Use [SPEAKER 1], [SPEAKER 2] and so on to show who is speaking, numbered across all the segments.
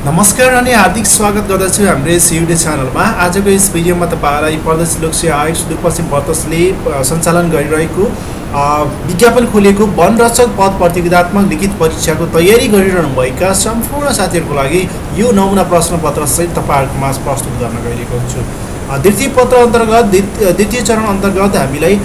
[SPEAKER 1] नमस्कार अनि हार्दिक स्वागत गर्दछु हाम्रो यस युट्युब च्यानलमा। आजको यस भिडियोमा तपाईँलाई प्रदेश लोकसेवा आयोग सुदूरपश्चिम प्रदेशले सञ्चालन गरिरहेको विज्ञापन खोलेको वनरक्षक पद प्रतियोगितात्मक लिखित परीक्षाको तयारी गरिरहनुभएका सम्पूर्ण साथीहरूको लागि यो नमुना प्रश्नपत्र सहित तपाईँहरूको माझ प्रस्तुत गर्न गइरहेको छु। द्वितीय पत्र अन्तर्गत द्वितीय चरण अन्तर्गत हामीलाई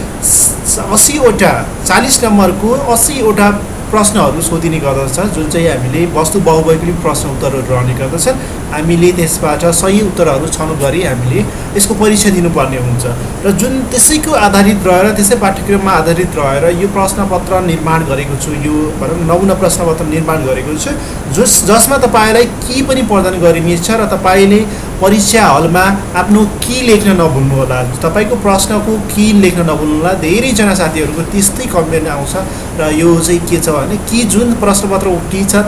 [SPEAKER 1] 80वटा 40 नम्बरको 80वटा प्रश्नहरू सोधिने गर्दछ, जुन चाहिँ हामीले वस्तु बहुवैकल्पिक प्रश्न उत्तरहरू रहने गर्दछन्। हामीले त्यसबाट सही उत्तरहरू छनौट गरी हामीले यसको परीक्षा दिनुपर्ने हुन्छ र जुन त्यसैको आधारित रहेर त्यसै पाठ्यक्रममा आधारित रहेर यो प्रश्नपत्र निर्माण गरेको छु, यो नमुना प्रश्नपत्र निर्माण गरेको छु, जसमा तपाईँलाई के पनि प्रदान गरिनेछ र तपाईँले परीक्षा हलमा आफ्नो की लेख्न नभुल्नुहोला, तपाईँको प्रश्नको की लेख्न नभुल्नुहोला। धेरैजना साथीहरूको त्यस्तै कमेन्ट आउँछ र यो चाहिँ के छ भने कि जुन प्रश्नपत्र की छ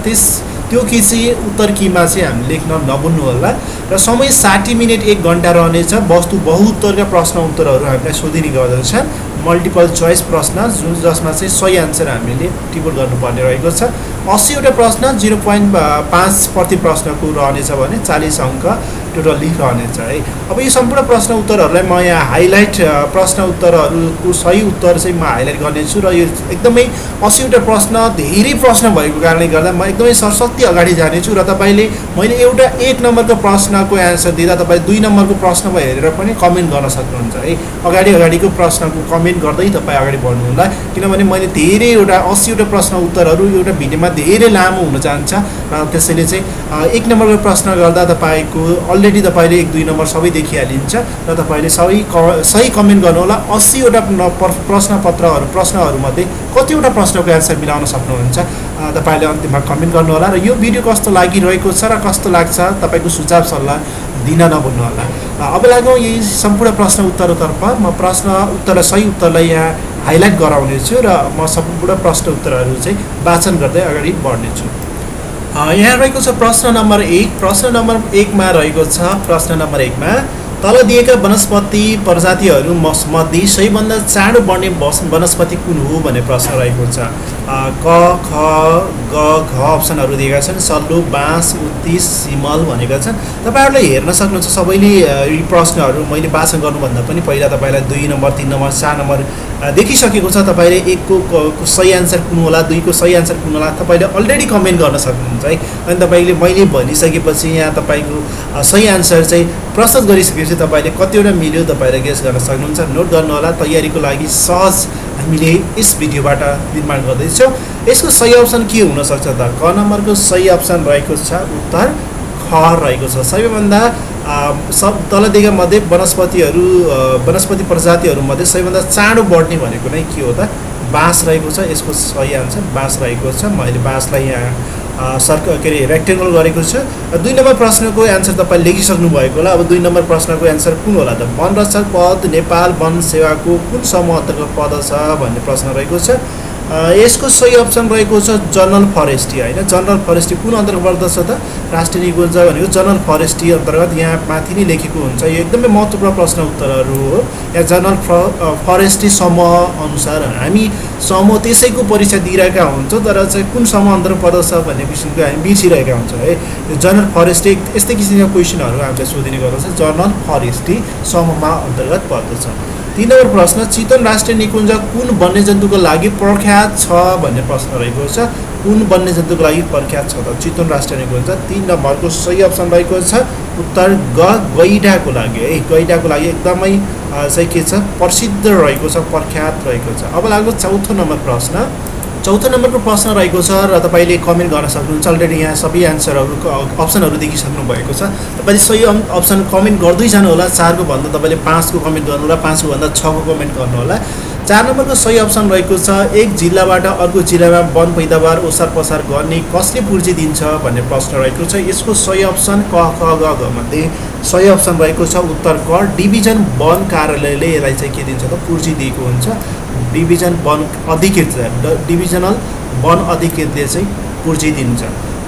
[SPEAKER 1] त्यो की चाहिँ उत्तर कीमा चाहिँ हामी लेख्न नभुल्नुहोला र समय 60 मिनट 1 घन्टा रहनेछ। वस्तु बहुउत्तरका प्रश्न उत्तरहरू हामीलाई सोधिने गर्दछन्, मल्टिपल चोइस प्रश्न जसमा चाहिँ सही आन्सर हामीले टिप्पण गर्नुपर्ने रहेको छ। 80वटा प्रश्न 0.5 प्रति प्रश्नको रहनेछ भने 40 अङ्क टोटल्ली रहनेछ है। अब यो सम्पूर्ण प्रश्न उत्तरहरूलाई म यहाँ हाइलाइट प्रश्न उत्तरहरूको सही उत्तर चाहिँ म हाइलाइट गर्नेछु र यो एकदमै 80वटा प्रश्न धेरै प्रश्न भएको कारणले गर्दा म एकदमै सरसक्ति अगाडि जानेछु र तपाईँले मैले एउटा 1 नम्बरको प्रश्नको एन्सर दिँदा तपाईँ 2 नम्बरको प्रश्नको हेरेर पनि कमेन्ट गर्न सक्नुहुन्छ है। अगाडिको प्रश्नको कमेन्ट गर्दै तपाईँ अगाडि बढ्नुहोला, किनभने मैले धेरैवटा 80वटा प्रश्न उत्तरहरू एउटा भिडियोमा धेरै लामो हुन जान्छ र त्यसैले चाहिँ 1 नम्बरको प्रश्न गर्दा तपाईँको अलरेडी तपाईँले 1-2 नम्बर सबै देखिहालिन्छ र तपाईँले सही कमेन्ट गर्नुहोला। 80वटा प्रश्नहरूमध्ये कतिवटा प्रश्नको एन्सर मिलाउन सक्नुहुन्छ तपाईँले अन्तिममा कमेन्ट गर्नुहोला र यो भिडियो कस्तो लागिरहेको छ र कस्तो लाग्छ तपाईँको सुझाव सल्लाह दिन नभुल्नुहोला। अब लागौँ यही सम्पूर्ण प्रश्न उत्तरतर्फ। म प्रश्न उत्तर र सही उत्तरलाई यहाँ हाइलाइट गराउनेछु र म सम्पूर्ण प्रश्न उत्तरहरू चाहिँ वाचन गर्दै अगाडि बढ्नेछु। यहाँ रहेको छ प्रश्न नम्बर 1। प्रश्न नम्बर 1 मा रहेको छ, प्रश्न नम्बर 1 मा तल दिएका वनस्पति प्रजातिहरू मध्ये सबैभन्दा चाँडो बढ्ने वनस्पति कुन हो भन्ने प्रश्न रहेको छ। क, ख, ग, घ अप्सनहरू दिएका छन्। सल्लो, बाँस, उत्तिस, सिमल भनेका छन्। तपाईँहरूले हेर्न सक्नुहुन्छ सबैले यी प्रश्नहरू मैले वाचन गर्नुभन्दा पनि पहिला तपाईँलाई 2 नम्बर 3 नम्बर 4 नम्बर देखिसकेको छ। तपाईँले 1 को सही आन्सर कुन होला, 2 को सही आन्सर कुन होला तपाईँले अलरेडी कमेन्ट गर्न सक्नुहुन्छ है। अनि तपाईँले मैले भनिसकेपछि यहाँ तपाईँको सही आन्सर चाहिँ प्रस्तुत गरिसकेपछि तपाईँले कतिवटा मिल्यो तपाईँले गेस गर्न सक्नुहुन्छ। नोट गर्नुहोला, तयारीको लागि सहज हामीले यस भिडियोबाट निर्माण गर्दैछौँ। यसको सही अप्सन के हुनसक्छ त? क नम्बरको सही अप्सन रहेको छ उत्तर ख रहेको छ। सबैभन्दा तल दिएका मध्ये वनस्पति प्रजातिहरूमध्ये सबैभन्दा चाँडो बढ्ने भनेको नै के हो त? बाँस रहेको छ। यसको सही आन्सर बाँस रहेको छ। मैले बाँसलाई यहाँ रेक्टेङ्गल गरेको छु। 2 नम्बर प्रश्नको एन्सर तपाईँ लेखिसक्नु भएको होला। अब 2 नम्बर प्रश्नको एन्सर कुन होला त? वनरक्षक पद नेपाल वन सेवाको कुन समूह अन्तर्गत पर्दछ भन्ने प्रश्न रहेको छ। यसको सही अप्सन रहेको छ जनरल फरेस्ट्री होइन। जनरल फरेस्ट्री कुन अन्तर्गत पर्दछ त? राष्ट्रिय निकुञ्ज भनेको जनरल फरेस्ट्री अन्तर्गत यहाँ माथि नै लेखेको हुन्छ। यो एकदमै महत्त्वपूर्ण प्रश्न उत्तरहरू हो। यहाँ जनरल फरेस्ट्री समूह अनुसार हामी समूह त्यसैको परीक्षा दिइरहेका हुन्छौँ, तर चाहिँ कुन समूह अन्तर्गत पर्दछ भन्ने किसिमको हामी बिर्सिरहेका हुन्छौँ है। यो जनरल फरेस्ट्री यस्तै किसिमका क्वेसनहरू हामीलाई सोधिने गर्दछ। जनरल फरेस्ट्री समूहमा अन्तर्गत पर्दछ। 3 नम्बर प्रश्न चितवन राष्ट्रिय निकुञ्ज कुन वन्यजन्तुको लागि प्रख्यात छ भन्ने प्रश्न रहेको छ। कुन वन्यजन्तुको लागि प्रख्यात छ त? चितवन राष्ट्रिय निकुञ्ज। 3 नम्बरको सही अप्सन रहेको छ उत्तर गैंडाको लागि है। गैंडाको लागि एकदमै चाहिँ के छ प्रसिद्ध रहेको छ, प्रख्यात रहेको छ। अब लाग्यो चौथो नम्बर प्रश्न। चौथो नम्बरको प्रश्न रहेको छ र तपाईँले कमेन्ट गर्न सक्नुहुन्छ। अलरेडी यहाँ सबै एन्सरहरूको अप्सनहरू देखिसक्नु भएको छ। तपाईँले सही अप्सन कमेन्ट गर्दै जानु होला। 4 को भन्दा तपाईँले 5 को कमेन्ट गर्नु होला, 5 को भन्दा 6 को कमेन्ट गर्नु होला। 4 नम्बरको सही अप्सन रहेको छ एक जिल्लाबाट अर्को जिल्लामा वन पैदावार ओसार पसार गर्ने कसले पुर्जी दिन्छ भन्ने प्रश्न रहेको छ। यसको सही अप्सन क, ख, ग मध्ये सही अप्सन रहेको छ उत्तर क। डिभिजन वन कार्यालयले यसलाई चाहिँ के दिन्छ त? पुर्जी दिएको हुन्छ। डिभिजनल वन अधिकृतले चाहिँ पुर्जी दिन्छ।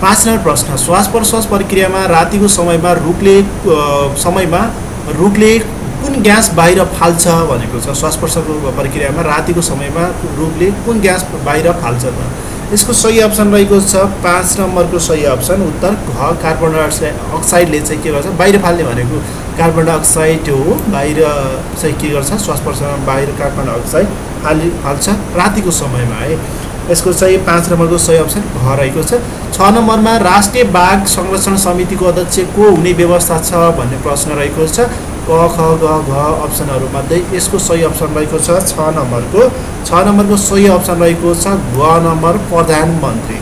[SPEAKER 1] 5 नम्बर प्रश्न श्वास प्रश्वास प्रक्रियामा रातिको समयमा रुखले कुन ग्यास बाहिर फाल्छ भनेको छ। श्वास प्रश्वास प्रक्रियामा रातिको समयमा रुखले कुन ग्यास बाहिर फाल्छ त? यसको सही अप्सन रहेको छ 5 नम्बरको सही अप्सन उत्तर घ। कार्बन डाइअक्साइडले चाहिँ के गर्छ, बाहिर फाल्ने भनेको कार्बन डाइअक्साइड हो। बाहिर चाहिँ के गर्छ, श्वास प्रश्वासमा बाहिर कार्बन डाइअक्साइड फाल्छ रातिको समयमा है। यसको चाहिँ 5 नम्बरको सही अप्सन घ रहेको छ। 6 नम्बरमा राष्ट्रिय बाघ संरक्षण समितिको अध्यक्ष को हुने व्यवस्था छ भन्ने प्रश्न रहेको छ। क ख ग घ अप्सनहरूमध्ये यसको सही अप्सन रहेको छ 6 नम्बरको। 6 नम्बरको सही अप्सन रहेको छ ग नम्बर प्रधानमन्त्री।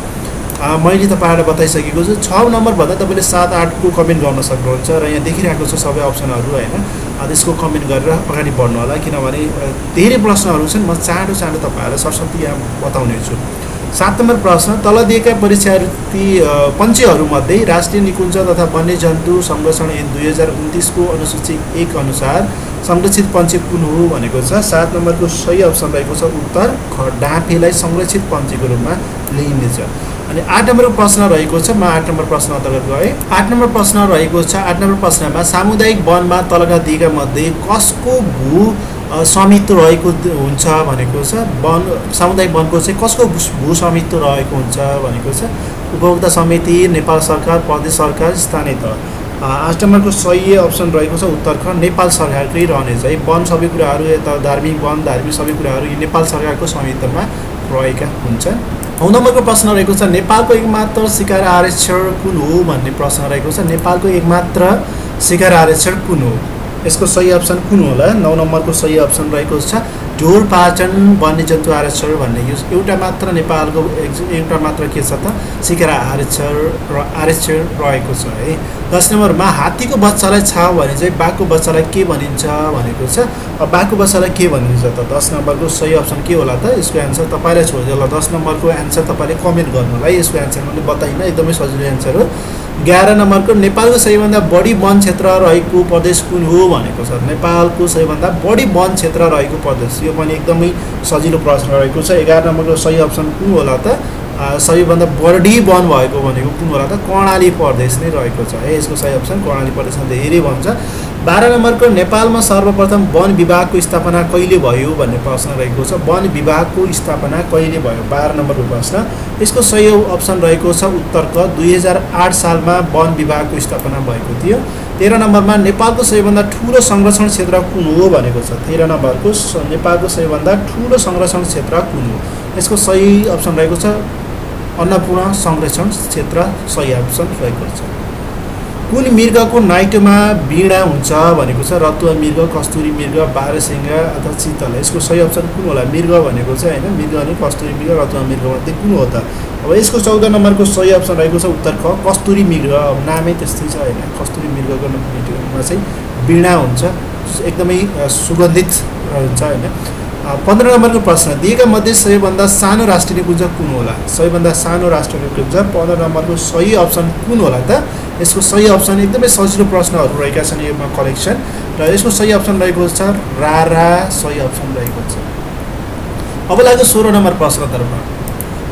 [SPEAKER 1] मैले तपाईँहरूलाई बताइसकेको छु। 6 नम्बर भन्दा तपाईँले 7, 8 को कमेन्ट गर्न सक्नुहुन्छ र यहाँ देखिरहेको छ सबै अप्सनहरू होइन। त्यसको कमेन्ट गरेर अगाडि बढ्नु होला, किनभने धेरै प्रश्नहरू छन्। म चाँडो तपाईँहरूलाई सरस्वती यहाँ बताउने छु। 7 नम्बर प्रश्न, तल दिएका परीक्षार्थी पञ्चीहरूमध्ये राष्ट्रिय निकुञ्ज तथा वन्यजन्तु संरक्षण ऐन 2029 को अनुसूची 1 अनुसार संरक्षित पञ्ची कुन हो भनेको छ। 7 नम्बरको सही अप्सन रहेको छ उत्तर ख। डाँफेलाई संरक्षित पञ्चीको रूपमा लिइनेछ। अनि 8 नम्बरको प्रश्न रहेको छ। म 8 नम्बर प्रश्न अन्तर्गत गएँ। 8 नम्बर प्रश्न रहेको छ। 8 नम्बर प्रश्नमा सामुदायिक वनमा तलका दिएका मध्ये कसको भू स्वामित्व रहेको हुन्छ भनेको छ। वन सामुदायिक वनको चाहिँ कसको भू स्वामित्व रहेको हुन्छ भनेको छ। उपभोक्ता समिति, नेपाल सरकार, प्रदेश सरकार, स्थानीय तह। 8 नम्बरको सही अप्सन रहेको छ उत्तर ख। नेपाल सरकारकै रहनेछ है। वन सबै कुराहरू यता धार्मिक वन, धार्मिक सबै कुराहरू यो नेपाल सरकारको स्वामित्वमा रहेका हुन्छन्। 9 नम्बरको प्रश्न रहेको छ, नेपालको एकमात्र शिकार आरक्षण कुन हो भन्ने प्रश्न रहेको छ। नेपालको एकमात्र शिकार आरक्षण कुन हो, यसको सही अप्सन कुन होला। 9 नम्बरको सही अप्सन रहेको छ ढोरपाटन वन्यजन्तु आरक्षण भन्ने। यो एउटा मात्र नेपालको एउटा मात्र के छ त शिकार आरक्षण रहेको छ है। 10 नम्बरमा हात्तीको बच्चालाई छ भने चाहिँ बाघको बच्चालाई के भनिन्छ भनेको छ। बाघको बच्चालाई के भनिन्छ त 10 नम्बरको सही अप्सन के होला त। यसको एन्सर तपाईँलाई छोडिदिनु होला। 10 नम्बरको एन्सर तपाईँले कमेन्ट गर्नु होला। यसको एन्सर मैले बताइनँ, एकदमै सजिलो एन्सर हो। 11 नम्बरको नेपालको सबैभन्दा बढी वन क्षेत्र रहेको प्रदेश कुन हो भनेको छ। नेपालको सबैभन्दा बढी वन क्षेत्र रहेको प्रदेश, यो पनि एकदमै सजिलो प्रश्न रहेको छ। 11 नम्बरको सही अप्सन कुन होला त। सबैभन्दा बढी वन भएको भनेको कुन होला त, कर्णाली प्रदेश नै रहेको छ है। यसको सही अप्सन कर्णाली प्रदेशमा धेरै वन छ। 12 नम्बरको नेपालमा सर्वप्रथम वन विभागको स्थापना कहिले भयो भन्ने प्रश्न रहेको छ। वन विभागको स्थापना कहिले भयो, 12 नम्बरको प्रश्न। यसको सही अप्सन रहेको छ उत्तर क। 2008 सालमा वन विभागको स्थापना भएको थियो। 13 नम्बरमा नेपालको सबैभन्दा ठुलो संरक्षण क्षेत्र कुन हो भनेको छ। 13 नम्बरको नेपालको सबैभन्दा ठुलो संरक्षण क्षेत्र कुन हो, यसको सही अप्सन रहेको छ अन्नपूर्ण संरक्षण क्षेत्र, सही अप्सन रहेको छ। कुन मृगको नाइटोमा वीणा हुन्छ भनेको छ। रतुवा मृग, कस्तुरी मृग, बारहसिंह अथवा चितल। यसको सही अप्सन कुन होला। मृग भनेको चाहिँ होइन, मृग अनि कस्तुरी मृग, रतुवा मृग मध्ये कुन हो त। अब यसको 14 नम्बरको सही अप्सन रहेको छ उत्तर ख। कस्तुरी मृग, अब नामै त्यस्तै छ होइन। कस्तुरी मृगको नाममा चाहिँ वीणा हुन्छ, एकदमै सुगन्धित हुन्छ होइन। 15 नम्बरको प्रश्न, दिएका मध्ये सबैभन्दा सानो राष्ट्रिय निकुञ्ज कुन होला। सबैभन्दा सानो राष्ट्रिय निकुञ्ज 15 नम्बरको सही अप्सन कुन होला त। यसको सही अप्सन एकदमै सजिलो प्रश्नहरू रहेका छन् योमा कलेक्सन, र यसको सही अप्सन रहेको छ रारा, सही अप्सन रहेको छ। अब लाग्यो 16 नम्बर प्रश्नतर्फ।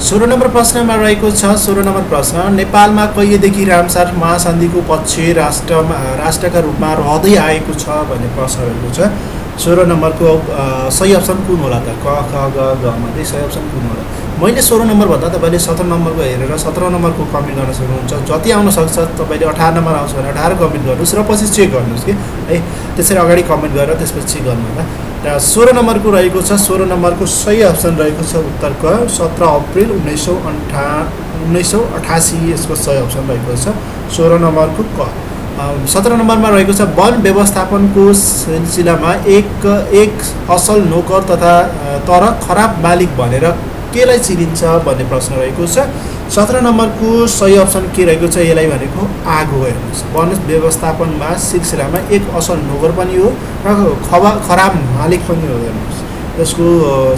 [SPEAKER 1] 16 नम्बर प्रश्नमा रहेको छ 16 नम्बर प्रश्न, नेपालमा कहिलेदेखि रामसार महासन्धिको पक्ष राष्ट्रका रूपमा रहँदै आएको छ भन्ने प्रश्न रहेको छ। 16 नम्बरको सही अप्सन कुन होला त। क ख ग घ मध्ये सही अप्सन कुन होला। मैले 16 नम्बर भन्दा तपाईँले 17 नम्बरको हेरेर 17 नम्बरको कमेन्ट गर्न सक्नुहुन्छ। जति आउन सक्छ तपाईँले 18 नम्बर आउँछ भने 18 कमेन्ट गर्नुहोस् र पछि चेक गर्नुहोस् कि है। त्यसरी अगाडि कमेन्ट गरेर त्यसपछि चेक गर्नु होला। र 16 नम्बरको रहेको छ 16 नम्बरको सही अप्सन रहेको छ उत्तर क। 17 अप्रिल 1988 यसको सही अप्सन रहेको छ 16 नम्बरको क। 17 नम्बरमा रहेको छ वन व्यवस्थापनको सिलसिलामा एक असल नोकर तथा तर खराब मालिक भनेर केलाई चिनिन्छ भन्ने प्रश्न रहेको छ। 17 नम्बरको सही अप्सन के रहेको छ, यसलाई भनेको आगो हेर्नुहोस्। वन व्यवस्थापनमा सिलसिलामा एक असल नोकर पनि हो र खराब मालिक पनि हो हेर्नुहोस्। यसको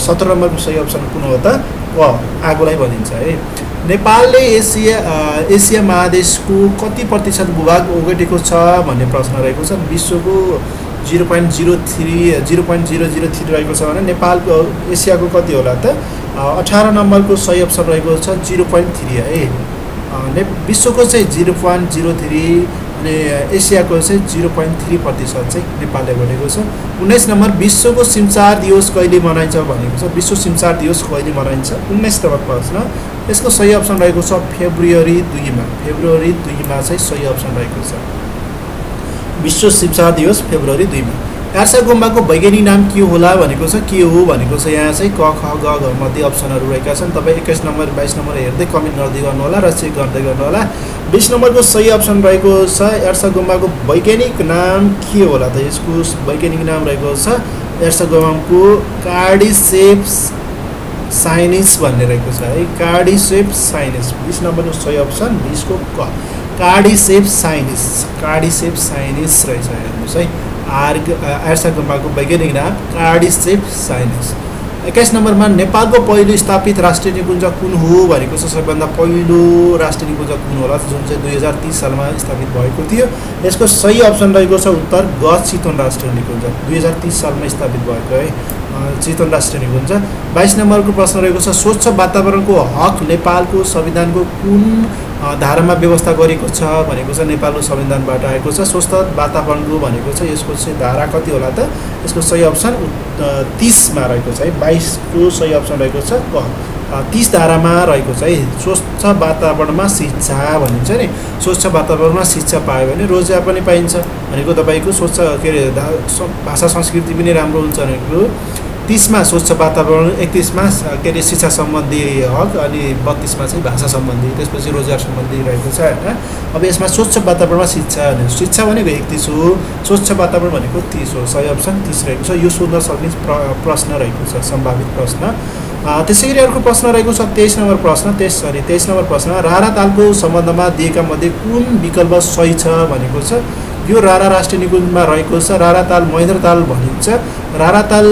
[SPEAKER 1] 17 नम्बरको सही अप्सन कुन हो त, क आगोलाई भनिन्छ है। नेपालले एसिया महादेशको कति प्रतिशत भूभाग ओगटेको छ भन्ने प्रश्न रहेको छ। विश्वको 0.003 रहेको छ भने नेपालको एसियाको कति होला त। 18 नम्बरको सही अप्सन रहेको छ 0.3 है। विश्वको चाहिँ 0.03 अनि एसियाको चाहिँ 0.3% चाहिँ नेपालले ओगटेको छ। 19 नम्बर विश्वको सिमसार दिवस कहिले मनाइन्छ भनेको छ। विश्व सिमसार दिवस कहिले मनाइन्छ 19 नम्बर प्रश्न। यसको सही अप्सन रहेको छ फेब्रुअरी 2 मा। फेब्रुअरी 2 मा चाहिँ सही अप्सन रहेको छ। विश्व शिक्षा दिवस फेब्रुअरी 2 मा। यार्सा गुम्बाको वैज्ञानिक नाम के होला भनेको छ, के हो भनेको छ। यहाँ चाहिँ क ख ग घ मध्ये अप्सनहरू रहेका छन्। तपाईँ 21 नम्बर 22 नम्बर हेर्दै कमेन्ट गर्दै गर्नुहोला र चेक गर्दै गर्नुहोला। 20 नम्बरको सही अप्सन रहेको छ यार्सा गुम्बाको वैज्ञानिक नाम के होला त। यसको वैज्ञानिक नाम रहेको छ यार्सा गुम्बाको कार्डिसेप्स साइनिस भन्ने रहेको छ है। कार्डिसेप्स साइनिस 20 नम्बरको सही अप्सन 20 को क कार्डिसेप्स साइनिस। कार्डिसेप्स साइनिस रहेछ हेर्नुहोस् है। यार्सा गुम्बाको वैज्ञानिक नाम कार्डिसेप्स साइनिस। 21 नम्बरमा नेपालको पहिलो स्थापित राष्ट्रिय निकुञ्ज कुन हो भनेको छ। सबैभन्दा पहिलो राष्ट्रिय निकुञ्ज कुन होला जुन चाहिँ 2030 सालमा स्थापित भएको थियो। यसको सही अप्सन रहेको छ उत्तर ग चितवन राष्ट्रिय निकुञ्ज 2030 सालमा स्थापित भएको है चितवन राष्ट्रिय निकुञ्ज। 22 नम्बरको प्रश्न रहेको छ स्वच्छ वातावरणको हक नेपालको संविधानको कुन धारामा व्यवस्था गरेको छ भनेको छ। नेपालको संविधानबाट आएको छ स्वच्छ वातावरणको भनेको छ। यसको चाहिँ धारा कति होला त। यसको सही अप्सन 30 मा रहेको छ है। 22 को सही अप्सन रहेको छ क 30 धारामा रहेको छ है। स्वच्छ वातावरणमा शिक्षा भनिन्छ नि। स्वच्छ वातावरणमा शिक्षा पायो भने रोजगार पनि पाइन्छ भनेको तपाईँको स्वच्छ के अरे भाषा संस्कृति पनि राम्रो हुन्छ भनेको। 30 मा स्वच्छ वातावरण, 31 मा के अरे शिक्षा सम्बन्धी हक अनि 32 मा चाहिँ भाषा सम्बन्धी, त्यसपछि रोजगार सम्बन्धी रहेको छ हैन। अब यसमा स्वच्छ वातावरणमा शिक्षा भनेको 31 हो, स्वच्छ वातावरण भनेको 30 हो। सही अप्सन 30 रहेको छ। यो सोध्न सक्ने प्रश्न रहेको छ सम्भावित प्रश्न। त्यसैगरी अर्को प्रश्न रहेको छ 23 नम्बर प्रश्न। 23 नम्बर प्रश्न रारा तालको सम्बन्धमा दिएका मध्ये कुन विकल्प सही छ भनेको छ। यो रारा राष्ट्रिय निकुञ्जमा रहेको छ। रारा ताल महेन्द्र ताल भनिन्छ। रारा ताल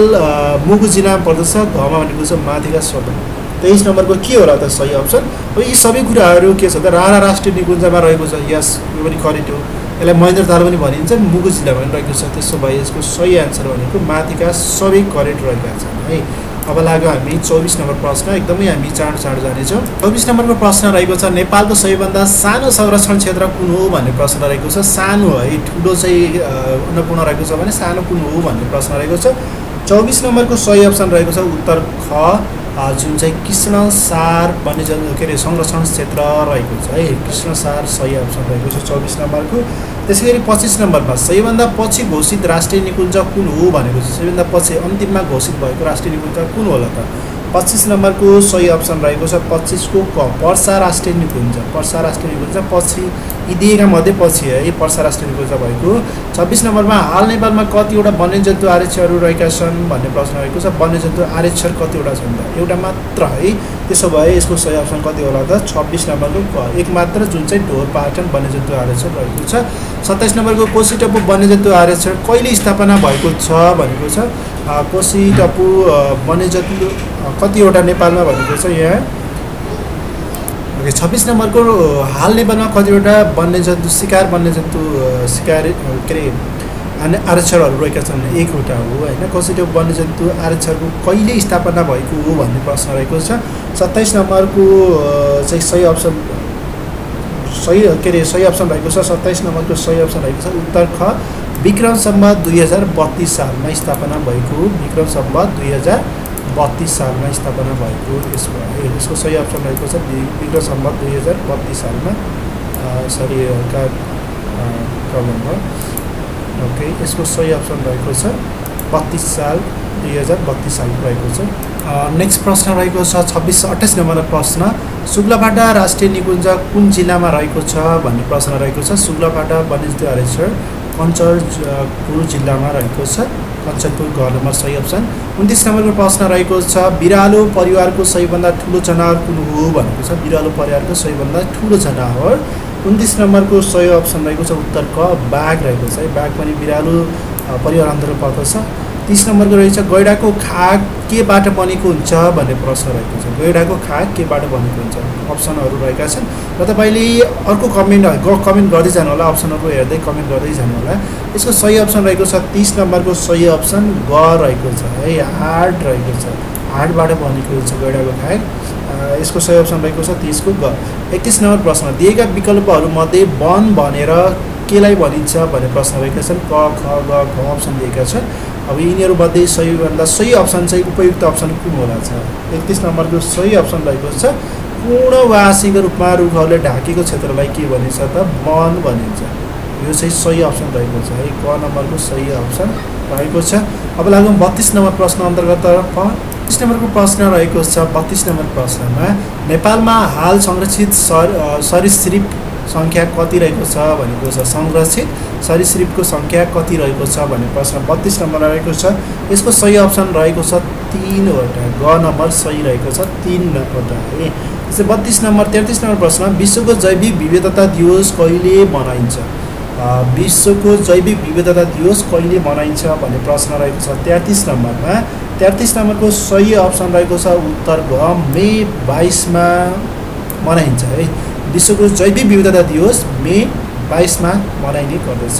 [SPEAKER 1] मुगु जिल्लामा पर्दछ। घमा भनेको छ माथिका शब्द। 23 नम्बरको के होला त सही अप्सन। अब यी सबै कुराहरू के छ त रारा राष्ट्रिय निकुञ्जमा रहेको छ। यस यो पनि करेक्ट हो। यसलाई महेन्द्र ताल पनि भनिन्छ, मुगु जिल्ला पनि रहेको छ। त्यसो भए यसको सही आन्सर भनेको माथिका सबै करेक्ट रहेका छन् है। अब लाग्यो हामी 24 नम्बर प्रश्न। एकदमै हामी चाँड जानेछौँ। 24 नम्बरको प्रश्न रहेको छ नेपालको सबैभन्दा सानो संरक्षण क्षेत्र कुन हो भन्ने प्रश्न रहेको छ। सानो है, ठुलो चाहिँ अन्नपूर्ण रहेको छ भने सानो कुन हो भन्ने प्रश्न रहेको छ। 24 नम्बरको सही अप्सन रहेको छ उत्तर ख जुन चाहिँ कृष्णसार वन्यजन्तु के अरे संरक्षण क्षेत्र रहेको छ है। कृष्णसार सही अप्सन रहेको छ 24 नम्बरको। त्यसैगरी 25 नम्बरमा सबैभन्दा पछि घोषित राष्ट्रिय निकुञ्ज कुन हो भनेको छ। सबैभन्दा पछि अन्तिममा घोषित भएको राष्ट्रिय निकुञ्ज कुन होला त। 25 नम्बरको सही अप्सन रहेको छ 25 को क पर्सा राष्ट्रिय निकुञ्ज। पर्सा राष्ट्रिय निकुञ्ज पछि यी दिएका मध्ये पछि है पर्सा राष्ट्रिय निकुञ्ज भएको। 26 नम्बरमा हाल नेपालमा कतिवटा वन्यजन्तु आरक्षहरू रहेका छन् भन्ने प्रश्न रहेको छ। वन्यजन्तु आरक्षर कतिवटा छन् त। एउटा मात्र है। त्यसो भए यसको सही अप्सन कति होला त 26 नम्बरको क एक मात्र जुन चाहिँ ढोरपाटन वन्यजन्तु आरक्षण रहेको छ। 27 नम्बरको कोशी टप्पु वन्यजन्तु आरक्षण कहिले स्थापना भएको छ भनेको छ। कोशी टप्पु वन्यजन्तु कतिवटा नेपालमा भनेको छ यहाँ। 26 नम्बरको हाल नेपालमा कतिवटा वन्यजन्तु शिकार के अरे आरक्षणहरू रहेका छन्। एकवटा हो होइन। कोशी टप्पु वन्यजन्तु आरक्षणको कहिले स्थापना भएको हो भन्ने प्रश्न रहेको छ। 27 नम्बरको चाहिँ सही अप्सन सही अप्सन रहेको छ। 27 नम्बरको सही अप्सन रहेको छ उत्तर ख विक्रम सम्वत 2032 सालमा स्थापना भएको हो। विक्रम सम्वत 2032 सालमा स्थापना भएको। यसको सही अप्सन रहेको छ विक्रम सम्वत 2032 सालमा। सरी हल्का प्रब्लम भयो। ओके यसको सही अप्सन रहेको छ 32 साल 2032 साल रहेको छ। नेक्स्ट प्रश्न रहेको छ 28 नम्बर प्रश्न सुग्लाफाटा राष्ट्रिय निकुञ्ज कुन जिल्लामा रहेको छ भन्ने प्रश्न रहेको छ। सुग्लाफाटा वन्यजन्तु आरक्षण कञ्चनपुर जिल्लामा रहेको छ। कञ्चनपुर घ नम्बर सही अप्सन। 29 नम्बरको प्रश्न रहेको छ बिरालो परिवारको सबैभन्दा ठुलो जनावर कुन हो भनेको छ। बिरालो परिवारको सबैभन्दा ठुलो जनावर 29 नम्बरको सही अप्सन रहेको छ उत्तर क बाघ रहेको छ। बाघ पनि बिरालो परिवार अन्तर्गत पर्दछ। 30 नम्बरको रहेछ गैंडाको खाग केबाट बनेको हुन्छ भन्ने प्रश्न रहेको छ। गैंडाको खाग केबाट बनेको हुन्छ अप्सनहरू रहेका छन् र तपाईँले अर्को कमेन्ट गर्दै जानु होला। अप्सनहरू हेर्दै कमेन्ट गर्दै जानु होला। यसको सही अप्सन रहेको छ 30 नम्बरको सही अप्सन ग रहेको छ है। हाड रहेको छ। हाडबाट बनेको हुन्छ गैंडाको खाग। यसको सही अप्सन रहेको छ 30 को ग। 31 नम्बर प्रश्न दिएका विकल्पहरूमध्ये वन भनेर केलाई भनिन्छ भन्ने प्रश्न रहेका छन्। क ख ग घ अप्सन दिएका छन्। अब यिनीहरूमध्ये सबैभन्दा सही अप्सन चाहिँ उपयुक्त अप्सन कुन होला छ। 31 नम्बरको सही अप्सन रहेको छ पूर्णवासीको रूपमा रुखहरूले ढाकेको क्षेत्रलाई के भनिन्छ त वन भनिन्छ। यो चाहिँ सही अप्सन रहेको छ है, क नम्बरको सही अप्सन रहेको छ। अब लागौँ 32 नम्बर प्रश्न अन्तर्गत। 32 नम्बरको प्रश्न रहेको छ। 32 नम्बर प्रश्नमा नेपालमा हाल संरक्षित सरीसृप सङ्ख्या कति रहेको छ भनेको छ। संरक्षित सरीसृपको सङ्ख्या कति रहेको छ भन्ने प्रश्न 32 नम्बर रहेको छ। यसको सही अप्सन रहेको छ 3 वटा, ग नम्बर सही रहेको छ 3 वटा है। त्यसै 32 नम्बर 33 नम्बर प्रश्न विश्वको जैविक विविधता दिवस कहिले मनाइन्छ। विश्वको जैविक विविधता दिवस कहिले मनाइन्छ भन्ने प्रश्न रहेको छ 33 नम्बरमा। 33 नम्बरको सही अप्सन रहेको छ उत्तर ग मे 22 मा मनाइन्छ है। विश्वको जैविक विविधता दिवस मे 22 मा मनाइने गर्दछ।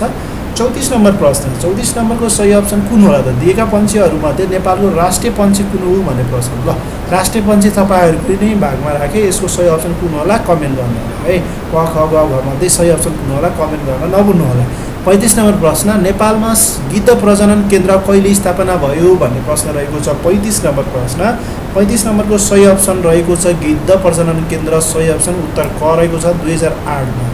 [SPEAKER 1] 34 नम्बर प्रश्न 34 नम्बरको सही अप्सन कुन होला त। दिएका पन्छीहरूमध्ये नेपालको राष्ट्रिय पन्छी कुन हो भन्ने प्रश्न। ल राष्ट्रिय पन्छी तपाईँहरूको नै भागमा राखेँ, यसको सही अप्सन कुन होला कमेन्ट गर्नु होला है। क ख ग घमध्ये सही अप्सन कुन होला कमेन्ट गर्न नभुल्नु होला। 35 नम्बर प्रश्न नेपालमा गिद्ध प्रजनन केन्द्र कहिले स्थापना भयो भन्ने प्रश्न रहेको छ। 35 नम्बर प्रश्न 35 नम्बरको सही अप्सन रहेको छ गिद्ध प्रजनन केन्द्र। सही अप्सन उत्तर क रहेको छ 2008 मा।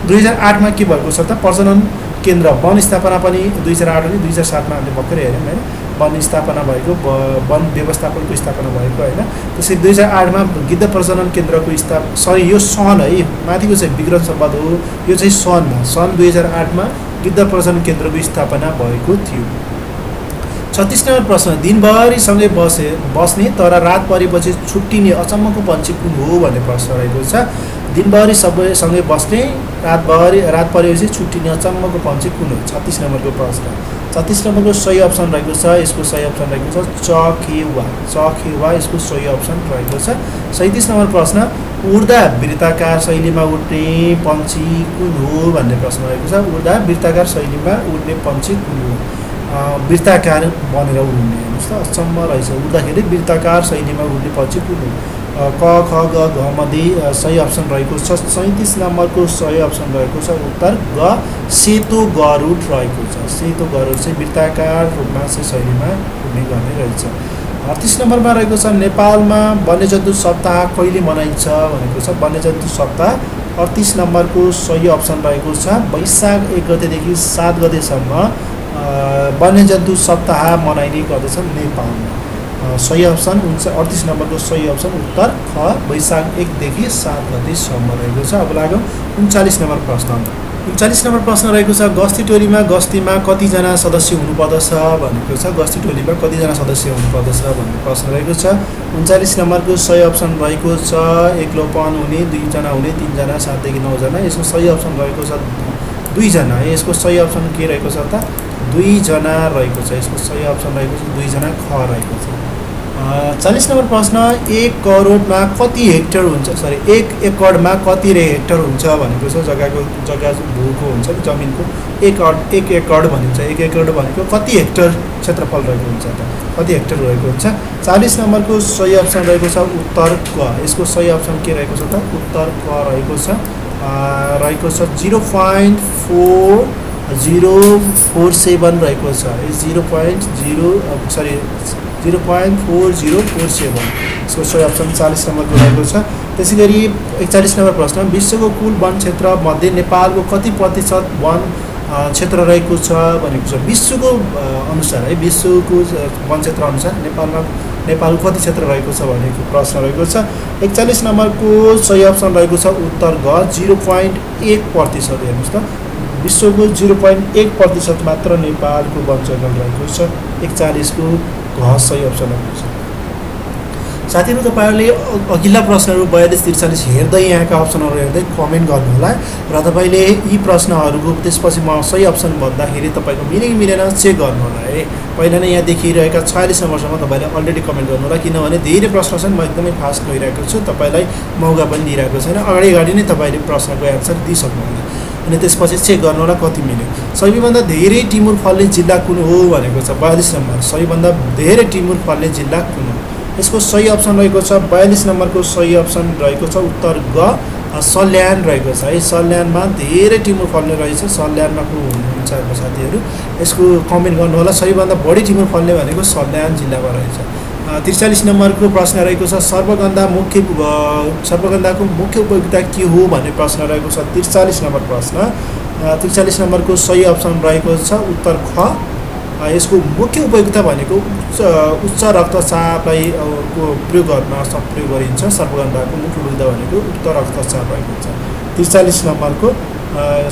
[SPEAKER 1] 2008 मा के भएको छ त प्रजनन केन्द्र वन स्थापना पनि 2008 अनि 2007 मा हामीले भर्खरै हेऱ्यौँ होइन। वन स्थापना भएको, वन व्यवस्थापनको स्थापना भएको होइन। त्यसै 2008 मा गिद्ध प्रजनन केन्द्रको सरी यो सन है, माथिको चाहिँ विक्रम सम्बन्ध हो, यो चाहिँ सनमा सन् 2008 मा गिद्ध प्रजनन केन्द्रको स्थापना भएको थियो। 36 नम्बर प्रश्न दिनभरि सँगै बस्ने तर रात परेपछि छुट्टिने अचम्मको पन्छी कुन हो भन्ने प्रश्न रहेको छ। दिनभरि सँगै बस्ने रात परेपछि छुट्टिने अचम्मको पन्छी कुन हो। 36 नम्बरको प्रश्न 36 नम्बरको सही अप्सन रहेको छ। यसको सही अप्सन रहेको छ चखेवा। चखेवा यसको सही अप्सन रहेको छ। 37 नम्बर प्रश्न उड्दा वृत्ताकार शैलीमा उड्ने पन्छी कुन हो भन्ने प्रश्न रहेको छ। उड्दा वृत्ताकार शैलीमा उड्ने पन्छी कुन हो। वृत्ताकार बनेर उड्ने, हेर्नुहोस् त अचम्म रहेछ। उड्दाखेरि वृत्ताकार शैलीमा उड्ने पन्छी कुन हो। क ख ग घ मध्ये सही अप्सन रहेको छ। 37 नम्बरको सही अप्सन रहेको छ उत्तर ग सेतो गरुड रहेको छ। सेतो गरुड चाहिँ वृत्ताकार रूपमा चाहिँ शैलीमा उड्ने गर्ने रहेछ। 38 नम्बरमा रहेको छ नेपालमा वन्यजन्तु सप्ताह कहिले मनाइन्छ भनेको छ। वन्यजन्तु सप्ताह 38 नम्बरको सही अप्सन रहेको छ वैशाख 1 गतेदेखि 7 गतेसम्म वन्यजन्तु सप्ताह मनाइने गर्दछ नेपालमा। सही अप्सन 38 नम्बरको सही अप्सन उत्तर ख वैशाख 1 देखि 7 गतेसम्म रहेको छ। अब लागौँ 39 नम्बर प्रश्न। 39 नम्बर प्रश्न रहेको छ गस्ती टोलीमा गस्तीमा कतिजना सदस्य हुनुपर्दछ भनेको छ। गस्ती टोलीमा कतिजना सदस्य हुनुपर्दछ भन्ने प्रश्न रहेको छ। 39 नम्बरको सही अप्सन रहेको छ एक्लोपन हुने, 2 जना हुने, 3 जना, 7 देखि 9 जना। यसको सही अप्सन रहेको छ 2 जना। यसको सही अप्सन के रहेको छ त 2 जना रहेको छ। यसको सही अप्सन रहेको छ 2 जना ख रहेको छ। 40 नम्बर प्रश्न 1 करोडमा कति हेक्टर हुन्छ, सरी 1 एकडमा कति हेक्टर हुन्छ भनेको छ। जग्गा भूको हुन्छ नि जमिनको 1 एकड भनिन्छ। 1 एकड भनेको कति हेक्टर क्षेत्रफल रहेको हुन्छ त, कति हेक्टर रहेको हुन्छ। 40 नम्बरको सही अप्सन रहेको छ उत्तर क। यसको सही अप्सन के रहेको छ त उत्तर क रहेको छ। 0.4047 रहेको छ। 0.4047 यसको सही अप्सन 40 नम्बरको रहेको छ। त्यसै गरी 41 नम्बर प्रश्न विश्वको कुल वन क्षेत्र मध्ये नेपालको कति प्रतिशत वन क्षेत्र रहेको छ भनेको छ। विश्वको अनुसार है, विश्वको वन क्षेत्र अनुसार नेपालको कति क्षेत्र रहेको छ भनेको प्रश्न रहेको छ। 41 नम्बरको सही अप्सन रहेको छ उत्तर ग 0.1%। हेर्नुहोस् त विश्वको 0.1% मात्र नेपालको वन जङ्गल रहेको छ। 41 को घ सही अप्सन रहेको छ। साथीहरू तपाईँहरूले अघिल्ला प्रश्नहरू 42, 43 हेर्दै यहाँका अप्सनहरू हेर्दै कमेन्ट गर्नुहोला र तपाईँले यी प्रश्नहरूको त्यसपछि म सही अप्सन भन्दाखेरि तपाईँको मिलेन चेक गर्नुहोला है। पहिला नै यहाँ देखिरहेका 46 नम्बरसम्म तपाईँले अलरेडी कमेन्ट गर्नुहोला, किनभने धेरै प्रश्न छन्। म एकदमै फास्ट गइरहेको छु, तपाईँलाई मौका पनि दिइरहेको छैन। अगाडि नै तपाईँले प्रश्नको एन्सर दिइसक्नुहुन्छ अनि त्यसपछि चेक गर्नुहोला कति मिल्यो। सबैभन्दा धेरै टिमुर फल्ने जिल्ला कुन हो भनेको छ। 42 नम्बर सबैभन्दा धेरै टिमुर फल्ने जिल्ला कुन हो। यसको सही अप्सन रहेको छ 42 नम्बरको सही अप्सन रहेको छ उत्तर ग सल्यान रहेको छ है। सल्यानमा धेरै टिमुर फल्ने रहेछ। सल्यानमा को हुनुहुन्छ साथीहरू यसको कमेन्ट गर्नुहोला। सबैभन्दा बढी टिमुर फल्ने भनेको सल्यान जिल्लामा रहेछ। 43 नम्बरको प्रश्न रहेको छ सर्पगन्धाको मुख्य उपयोगिता के हो भन्ने प्रश्न रहेको छ 43 नम्बर प्रश्न। 43 नम्बरको सही अप्सन रहेको छ उत्तर ख। यसको मुख्य उपयोगिता भनेको उच्च रक्तचापलाई प्रयोग गर्न प्रयोग गरिन्छ। सर्पगन्धाको मुख्य उपयोगिता भनेको उच्च रक्तचाप रहेको छ। 43 नम्बरको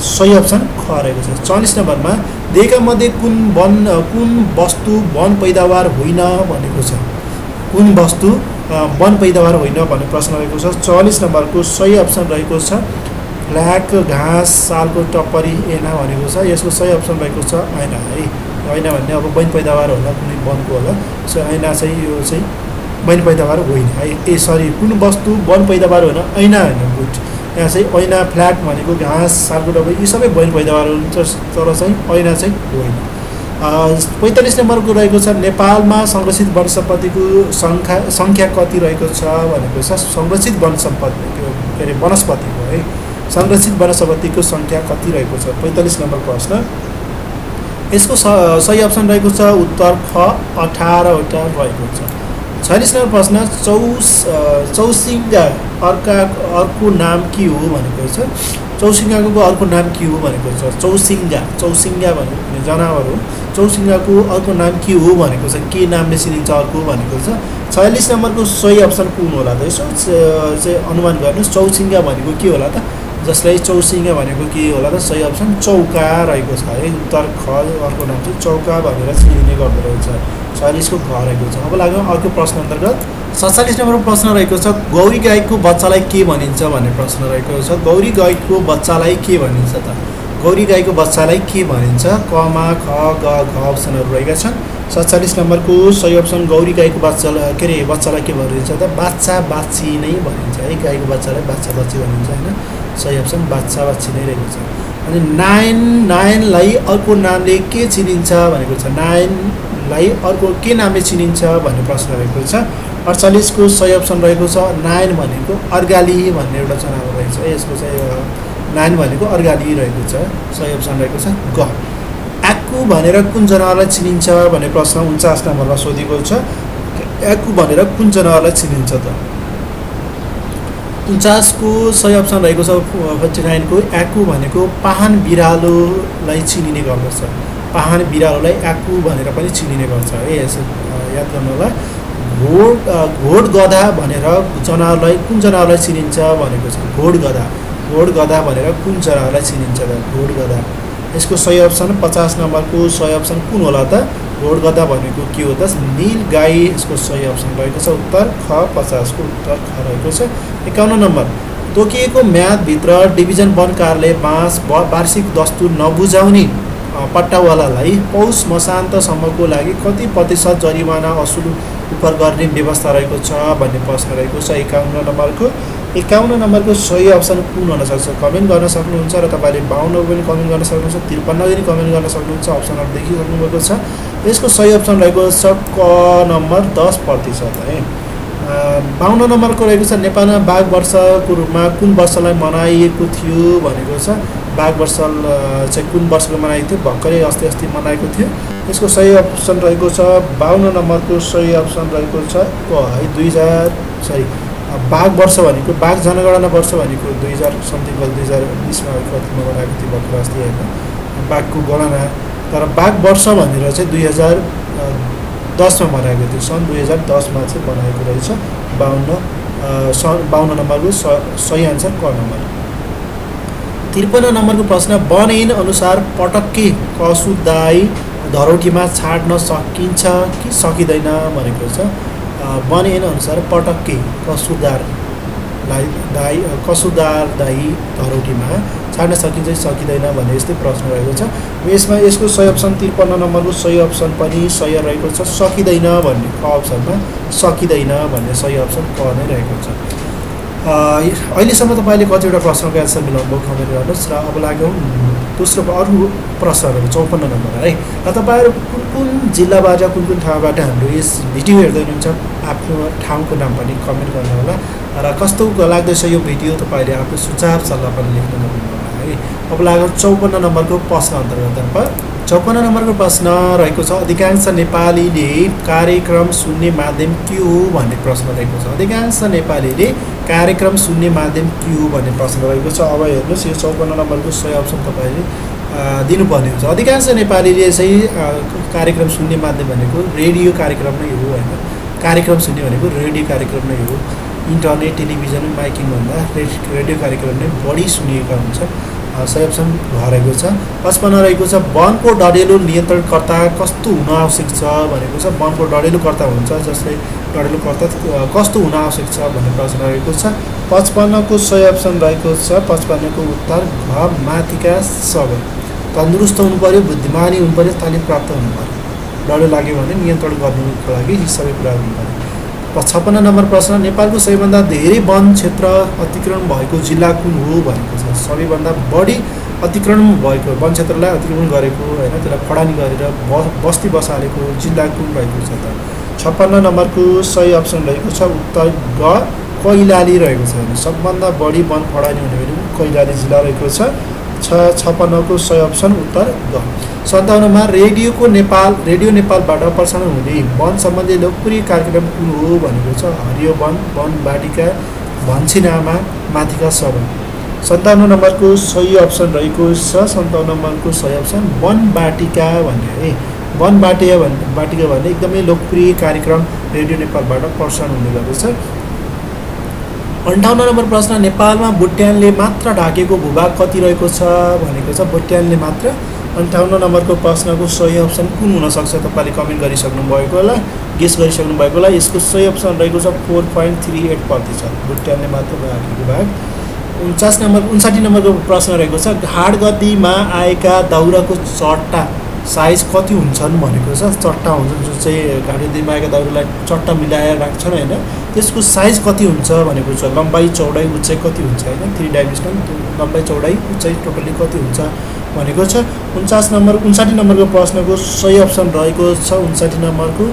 [SPEAKER 1] सही अप्सन ख रहेको छ। 44 नम्बरमा दिएका मध्ये कुन वस्तु वन पैदावार होइन भनेको छ। कुन वस्तु वन पैदावार होइन भन्ने प्रश्न रहेको छ। 44 नम्बरको सही अप्सन रहेको छ फ्ल्याग, घाँस, सालको टप्परी, ऐना भनेको छ। यसको सही अप्सन रहेको छ ऐना है। ऐना भन्ने अब वन पैदावार होला, कुनै वनको होला। सो ऐना चाहिँ यो चाहिँ वन पैदावार होइन है। कुन वस्तु वन पैदावार होइन, ऐना होइन। गुड। यहाँ चाहिँ ऐना, फ्ल्याग भनेको घाँस, सालको टप्परी यी सबै वन पैदावार हुन्छ, तर चाहिँ ऐना चाहिँ होइन। 45 नम्बरको रहेको छ नेपालमा संरक्षित वन सम्पत्तिको सङ्ख्या कति रहेको छ भनेको छ। संरक्षित वन सम्पत्ति के अरे वनस्पतिको है, संरक्षित वनस्पतिको सङ्ख्या कति रहेको छ 45 नम्बर प्रश्न। यसको सही अप्सन रहेको छ उत्तर ख 18वटा रहेको छ। 46 नम्बर प्रश्न चौसिङ्गा अर्को नाम के हो भनेको छ। चौसिङ्गाको अर्को नाम के हो भनेको छ। चौसिङ्गा भनेको जनावर हो। चौसिङ्गाको अर्को नाम के हो भनेको छ। के नामले चिनिन्छ अर्को भनेको छ। 46 नम्बरको सही अप्सन कुन होला त? यसो चाहिँ अनुमान गर्नुहोस् चौसिङ्गा भनेको के होला त? जसलाई चौसिङ्गा भनेको के होला त? सही अप्सन चौका रहेको छ है। उत्तर ख। अर्को नाम चाहिँ चौका भनेर चिनिने गर्दो रहेछ। 46 को घ रहेको छ। अब लाग्यो अर्को प्रश्न अन्तर्गत 47 नम्बरको प्रश्न रहेको छ गौरी गाईको बच्चालाई के भनिन्छ भन्ने प्रश्न रहेको छ। गौरी गाईको बच्चालाई के भनिन्छ त? गौरी गाईको बच्चालाई के भनिन्छ? क मा ख ग घ अप्सनहरू रहेका छन्। 47 नम्बरको सही अप्सन गौरी गाईको बच्चालाई के भनिन्छ त? बाच्छा बाच्छी नै भनिन्छ है। गाईको बच्चालाई बाच्छा बाच्छी भनिन्छ होइन। सही अप्सन बाच्छा बाच्छी नै रहेको छ। अनि नायनलाई अर्को नामले के चिनिन्छ भनेको छ। नायनलाई अर्को के नामले चिनिन्छ भन्ने प्रश्न रहेको छ। 48 को सही अप्सन रहेको छ नायन भनेको अर्गाली भन्ने एउटा जनावर रहेछ। यसको चाहिँ नायन भनेको अर्गाली रहेको छ। सही अप्सन रहेको छ ग। आक्कु भनेर कुन जनावरलाई चिनिन्छ भन्ने प्रश्न 49 नम्बरमा सोधेको छ। आक्कु भनेर कुन जनावरलाई चिनिन्छ त? 49 को सही अप्सन रहेको छ 49 को आक्कु भनेको पाहन बिरालोलाई चिनिने गर्दछ। पाहन बिरालोलाई आक्कु भनेर पनि चिनिने गर्छ है। यसो याद गर्नु होला। घोड गधा भनेर जनावरलाई कुन जनावरलाई चिनिन्छ भनेको छ। घोड गधा भनेर कुन जनावरलाई चिनिन्छ त? घोड गधा। यसको सही अप्सन 50 नम्बरको सही अप्सन कुन होला त? घोड गधा भनेको के हो त? नील गाई यसको सही अप्सन रहेको छ। उत्तर ख 50 को उत्तर ख रहेको छ। 51 नम्बर तोकिएको म्यादभित्र डिभिजन वन कार्यालय बाँस वार्षिक दस्तुर नबुझाउने पट्टावालालाई पौष मसान्तसम्मको लागि कति प्रतिशत जरिमाना असुल उपर गर्ने व्यवस्था रहेको छ भन्ने प्रश्न रहेको छ। 51 नम्बरको सही अप्सन कुन हुन सक्छ? कमेन्ट गर्न सक्नुहुन्छ र तपाईँले 52 पनि कमेन्ट गर्न सक्नुहुन्छ, 53 पनि कमेन्ट गर्न सक्नुहुन्छ। अप्सनहरू देखिसक्नुभएको छ। यसको सही अप्सन रहेको छ क नम्बर 10% है। 52 नम्बरको रहेको छ नेपालमा बाघ वर्षको रूपमा कुन वर्षलाई मनाइएको थियो भनेको छ। बाघ वर्ष चाहिँ कुन वर्षको मनाइएको थियो? भर्खरै अस्ति मनाएको थियो। यसको सही अप्सन रहेको छ 52 नम्बरको सही अप्सन रहेको छ क है। 2000 बाघ वर्ष भनेको बाघ जनगणना वर्ष भनेको 2000 समथिङ 2020मा कतिमा बनाएको थियो भर्खर अस्ति होइन बाघको गणना। तर बाघ वर्ष भनेर चाहिँ 2010मा बनाएको थियो। सन् 2010मा चाहिँ बनाएको रहेछ। 52 नम्बरको सही आन्सर क नम्बर। 53 नम्बरको प्रश्न वन ऐन अनुसार पटक्कै कसुदाई धरोटीमा छाड्न सकिन्छ कि सकिँदैन भनेको छ। वन ऐन अनुसार पटक्कै कसुदार दाई धरोटीमा छाड्न सकिन्छ कि सकिँदैन भन्ने यस्तै प्रश्न रहेको छ। यसमा यसको सही अप्सन 53 नम्बरको सही अप्सन पनि सही रहेको छ। सकिँदैन भन्ने क अप्सनमा सकिँदैन भन्ने सही अप्सन क नै रहेको छ। अहिलेसम्म तपाईँले कतिवटा प्रश्नको एन्सर मिलाउनुभयो कमेन्ट गर्नुहोस्। र अब लाग्यौँ दोस्रो अरू प्रश्नहरू 54 नम्बर है। र तपाईँहरू कुन जिल्लाबाट कुन ठाउँबाट हाम्रो यस भिडियो हेर्दै हुनुहुन्छ आफ्नो ठाउँको नाम पनि कमेन्ट गर्नु होला। र कस्तो लाग्दैछ यो भिडियो तपाईँले आफ्नो सुझाव सल्लाह पनि लेख्नु नभुल्नु होला है। अब लाग्यौँ 54 नम्बरको प्रश्न अन्तर्गत 54 नम्बरको प्रश्न रहेको छ अधिकांश नेपालीले कार्यक्रम सुन्ने माध्यम के हो भन्ने प्रश्न रहेको छ। अधिकांश नेपालीले कार्यक्रम सुन्ने माध्यम के हो भन्ने प्रश्न रहेको छ। अब हेर्नुहोस् यो 54 नम्बरको सही अप्सन तपाईँले दिनुपर्ने हुन्छ। अधिकांश नेपालीले चाहिँ कार्यक्रम सुन्ने माध्यम भनेको रेडियो कार्यक्रम नै हो होइन। कार्यक्रम सुन्ने भनेको रेडियो कार्यक्रम नै हो। इन्टरनेट टेलिभिजन माइकिङभन्दा रेडियो कार्यक्रम नै बढी सुनिएका हुन्छ। सही अप्सन रहेको छ। 55 रहेको छ वनको डढेलो नियन्त्रणकर्ता कस्तो हुन आवश्यक छ भनेको छ। वनको डढेलोकर्ता हुन्छ जसले डढेलोकर्ता कस्तो हुन आवश्यक छ भन्ने प्रश्न रहेको छ। 55 को सही अप्सन रहेको छ। 55 को उत्तर घ माथिका सब। तन्दुरुस्त हुनु पर्यो, बुद्धिमानी हुनु पर्यो, तालिम प्राप्त हुनु पर्यो। डढेलो लाग्यो भने नियन्त्रण गर्नुको लागि यी सबै कुरा हुनु पर्यो। 56 नम्बर प्रश्न नेपालको सबैभन्दा धेरै वन क्षेत्र अतिक्रमण भएको जिल्ला कुन हो भनेको छ। सबैभन्दा बढी अतिक्रमण भएको वन क्षेत्रलाई अतिक्रमण गरेको होइन त्यसलाई खडानी गरेर बस्ती बसालेको जिल्ला कुन रहेको छ त। 56 नम्बरको सही अप्सन रहेको छ उत्तर ग कैलाली रहेको छ। सबभन्दा बढी वन खडानी हुने भनेको कैलाली जिल्ला रहेको छ। 56 को सही अप्सन उत्तर ग। 57 मा रेडियो नेपालबाट प्रसारण हुने वन सम्बन्धी लोकप्रिय कार्यक्रम कुन हो भनेको छ। हरियो वन, वन बाटिका, भन्छिनामा, माथिका सब। 57 नम्बरको सही अप्सन रहेको छ। 57 नम्बरको सही अप्सन वन बाटिका भन्ने है। वन बाटिका भन्ने एकदमै लोकप्रिय कार्यक्रम रेडियो नेपालबाट प्रसारण हुने गर्दछ। 58 नम्बर प्रश्न नेपालमा बुट्यानले मात्र ढाकेको भूभाग कति रहेको छ भनेको छ। बुट्यानले मात्र। 58 नम्बरको प्रश्नको सही अप्सन कुन हुनसक्छ तपाईँले कमेन्ट गरिसक्नु भएको होला, गेस गरिसक्नु भएको होला। यसको सही अप्सन रहेको छ 4.38%। बुट्यानले मात्र ढाकेको भाग। 59 नम्बरको प्रश्न रहेको छ हाडगद्दीमा आएका दाउराको चट्टा साइज कति हुन्छन् भनेको छ। चट्टा हुन्छन् जुन चाहिँ हाडगद्दीमा आएका दाउरालाई चट्टा मिलाएर राख्छन् होइन, त्यसको साइज कति हुन्छ भनेको छ। लम्बाइ चौडाइ उचाइ कति हुन्छ होइन, 3 डाइमेन्सनल लम्बाइ चौडाइ उचाइ टोटली कति हुन्छ भनेको छ। 59 नम्बरको प्रश्नको सही अप्सन रहेको छ 59 नम्बरको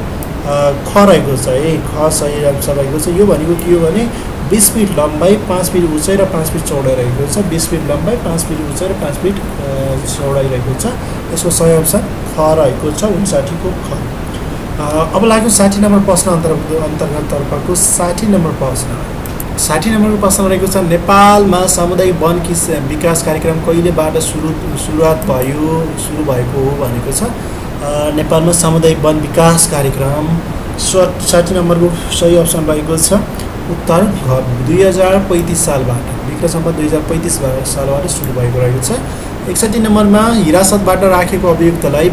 [SPEAKER 1] ख रहेको छ है। ख सही अप्सन रहेको छ। यो भनेको के हो भने 20 फिट लम्बाइ, 5 फिट उचाइ र 5 फिट चौडाइ रहेको छ। 20 फिट लम्बाइ, 5 फिट उचाइ र 5 फिट चौडाइ रहेको छ। यसको सही अप्सन ख रहेको छ 59 को ख। अब लाग्यो 60 नम्बर प्रश्न अन्तर्गततर्फको 60 नम्बर प्रश्न। 60 नम्बरको प्रश्न रहेको छ नेपालमा सामुदायिक वन विकास कार्यक्रम कहिलेबाट सुरुवात सुरु भएको हो भनेको छ। नेपालमा सामुदायिक वन विकास कार्यक्रम 60 नम्बरको सही अप्सन रहेको छ उत्तर घ 2035 सालबाट। विक्रम सम्वत 2035 सालबाट सुरु भएको रहेको छ। 61 नम्बरमा हिरासतबाट राखेको अभियुक्तलाई